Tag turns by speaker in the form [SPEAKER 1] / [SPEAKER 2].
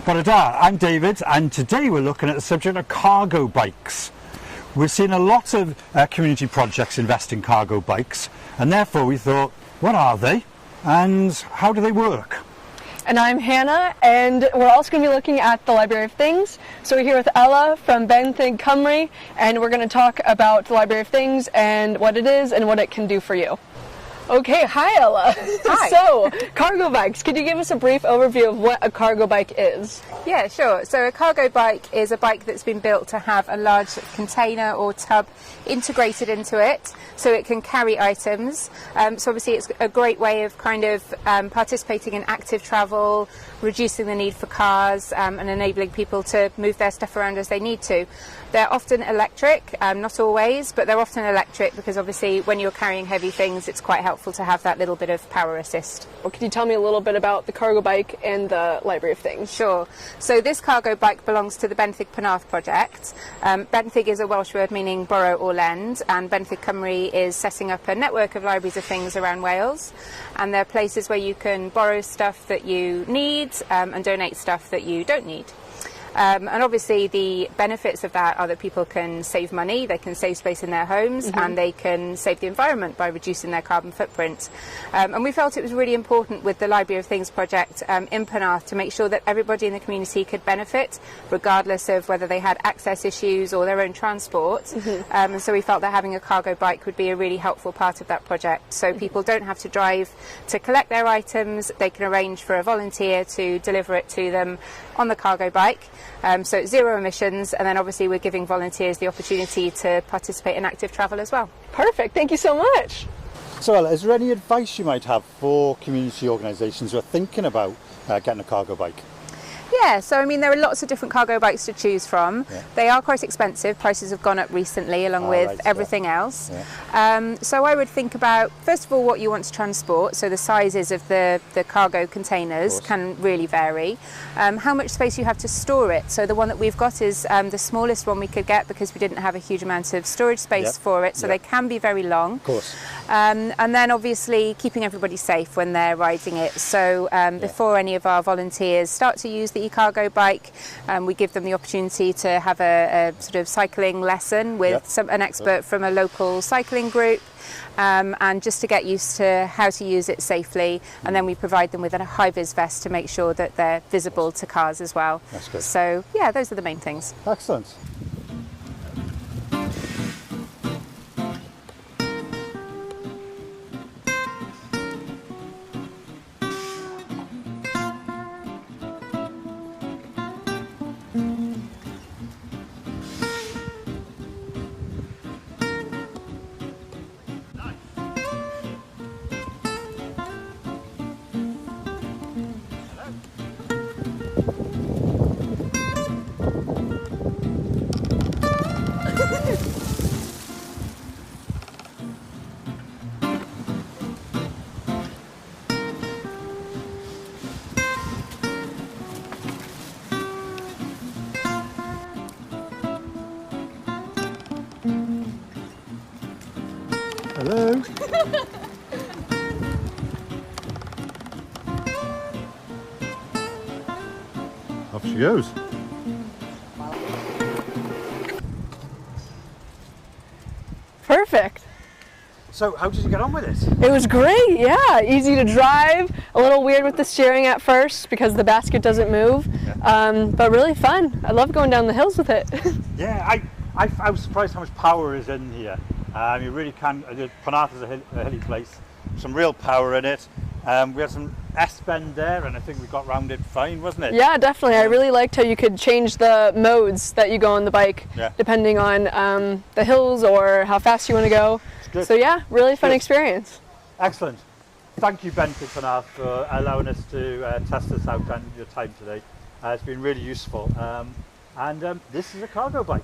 [SPEAKER 1] Bore-da, I'm David, and today we're looking at the subject of cargo bikes. We've seen a lot of community projects invest in cargo bikes, and therefore we thought, what are they and how do they work?
[SPEAKER 2] And I'm Hannah, and we're also going to be looking at the Library of Things. So we're here with Ella from Benthyg Penarth, and we're going to talk about the Library of Things and what it is and what it can do for you. Okay, hi Ella.
[SPEAKER 3] Hi.
[SPEAKER 2] So, cargo bikes, could you give us a brief overview of what a cargo bike is?
[SPEAKER 3] Yeah, sure. So a cargo bike is a bike that's been built to have a large container or tub integrated into it so it can carry items. So obviously it's a great way of kind of participating in active travel, reducing the need for cars and enabling people to move their stuff around as they need to. They're often electric, not always, but they're often electric because obviously when you're carrying heavy things it's quite helpful to have that little bit of power assist.
[SPEAKER 2] Well, could you tell me a little bit about the cargo bike and the Library of Things?
[SPEAKER 3] Sure. So this cargo bike belongs to the Benthyg Penarth project. Benthyg is a Welsh word meaning borrow or lend, and Benthyg Penarth is setting up a network of libraries of things around Wales, and they're places where you can borrow stuff that you need and donate stuff that you don't need. And obviously the benefits of that are that people can save money, they can save space in their homes, and they can save the environment by reducing their carbon footprint. And we felt it was really important with the Library of Things project in Penarth to make sure that everybody in the community could benefit, regardless of whether they had access issues or their own transport. And so we felt that having a cargo bike would be a really helpful part of that project. So people don't have to drive to collect their items, they can arrange for a volunteer to deliver it to them on the cargo bike. So it's zero emissions, and then obviously we're giving volunteers the opportunity to participate in active travel as well.
[SPEAKER 2] Perfect, thank you so much.
[SPEAKER 1] So Ella, is there any advice you might have for community organisations who are thinking about getting a cargo bike?
[SPEAKER 3] Yeah, so I mean there are lots of different cargo bikes to choose from. Yeah. They are quite expensive, prices have gone up recently along with everything else. Yeah. So I would think about, first of all, what you want to transport, so the sizes of the cargo containers can really vary. How much space you have to store it, so the one that we've got is the smallest one we could get because we didn't have a huge amount of storage space for it, so they can be very long.
[SPEAKER 1] Of course.
[SPEAKER 3] And then obviously keeping everybody safe when they're riding it, so before any of our volunteers start to use the e-cargo bike, we give them the opportunity to have a sort of cycling lesson with an expert from a local cycling group, and just to get used to how to use it safely, and then we provide them with a high-vis vest to make sure that they're visible to cars as well.
[SPEAKER 1] That's good.
[SPEAKER 3] So yeah, those are the main things.
[SPEAKER 1] Excellent. Hello. Off she goes.
[SPEAKER 2] Perfect.
[SPEAKER 1] So how did you get on with it?
[SPEAKER 2] It was great, yeah. Easy to drive, a little weird with the steering at first because the basket doesn't move, but really fun. I love going down the hills with it.
[SPEAKER 1] Yeah, I was surprised how much power is in here. You really can. Penarth is a hilly place, some real power in it. We had some S-bend there, and I think we got round it fine, wasn't it?
[SPEAKER 2] Yeah, definitely. I really liked how you could change the modes that you go on the bike, depending on the hills or how fast you want to go. So yeah, really fun experience.
[SPEAKER 1] Excellent. Thank you, Benthyg Penarth, for allowing us to test this out and your time today. It's been really useful. And this is a cargo bike.